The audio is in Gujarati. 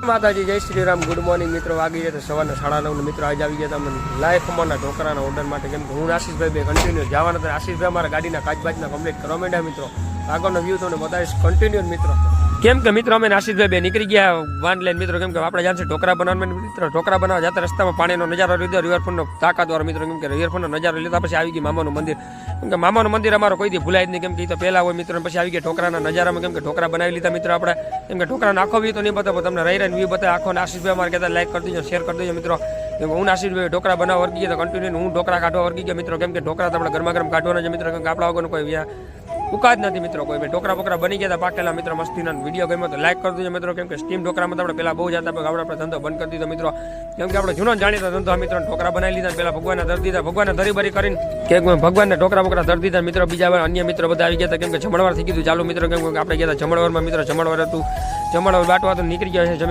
માતાજી જય શ્રી રામ. ગુડ મોર્નિંગ મિત્રો. વાગી ગયા સવારના 9:30 મિત્રો. આજે આવી ગયા તમે લાઈફ ખમણના ઢોકરાના ઓર્ડર માટે. કેમ કે હું આશીષભાઈ બે કન્ટિન્યુ જવાના હતા. આશીષભાઈ મારા ગાડીના કાચબાજના કમ્પ્લીટ કરવા માંડ્યા મિત્રો. આગળનો વ્યૂ તમને બતાવીશ કન્ટિન્યુ મિત્રો. કેમ કે મિત્રો અમે આશીષભાઈ બે નીકળી ગયા વાન લઈને મિત્રો. કેમ કે આપણે જાણશે ઢોકરા બનાવવા મિત્રો. ઢોકરા બનાવવા જતા રસ્તામાં પાણીનો નજારો લીધો રિવરફ્રન્ટનો તાકાત વાળો મિત્રો. કેમ કે રિવરફ્રન્ટનો નજારો લીધા પછી આવી ગઈ મામાનું મંદિર. કેમ કે મામાનું મંદિર અમારો કોઈ દી ભૂલાય જ નહીં. કેમ કે એ તો પહેલા હોય મિત્રો. પછી આવી ગયા ઢોકરાના નજારામાં. કેમ કે ઢોકરા બનાવી લીધા મિત્રો આપણે. કેમ કે ઢોકરાનો આખો વ્યૂ તો નહીં બતાવો તમને રહી રહીને વ્યૂ બતાવે આખો. આશીષભાઈ અમારે કહેતા લાઈક કરી દેજો, શેર કરી દેજો મિત્રો. કેમ કે હું આશીષભાઈ ઢોકરા બનાવવા વર્ગી ગયા તો કન્ટિન્યુ હું ઢોકરા કાઢવા વર્ગી ગયા મિત્રો. કેમ કે ઢોકરા તો આપણે ગરમા ગરમ કાઢવાના છે મિત્રો. કેમ કે આપણા વગરનું કોઈ ઉકાદ નથી મિત્રો. કોઈ ઢોકરા બોકરા બની ગયા હતા પાકેલા મિત્રો. મસ્તીના વિડીયો ગમ્યો તો લાઈક કરી દેજો મિત્રો. કેમ કે સ્ટીમ ઢોકરામાં તો આપણે પહેલા બહુ જતા પણ આપણે ધંધો બંધ કરી દીધો મિત્રો. કેમ કે આપણે જૂનો જાણીતો ધંધો મિત્રો. ઢોકરા બનાવી લીધા પહેલા ભગવાનના ધરી દીધા. ભગવાનને ધરી ભરી કરીને કે ભગવાનને ઢોકરા બોકરા ધરી દીધા મિત્રો. બીજા અન્ય મિત્રો બધા આવી ગયા હતા. કેમ કે જમણવાર થઈ ગયું ચાલુ મિત્રો. કેમ કે આપણે ગયા હતા જમણવારમાં મિત્રો. જમણવાર હતું. જમણવાર બાટવા તો નીકળી ગયા છે.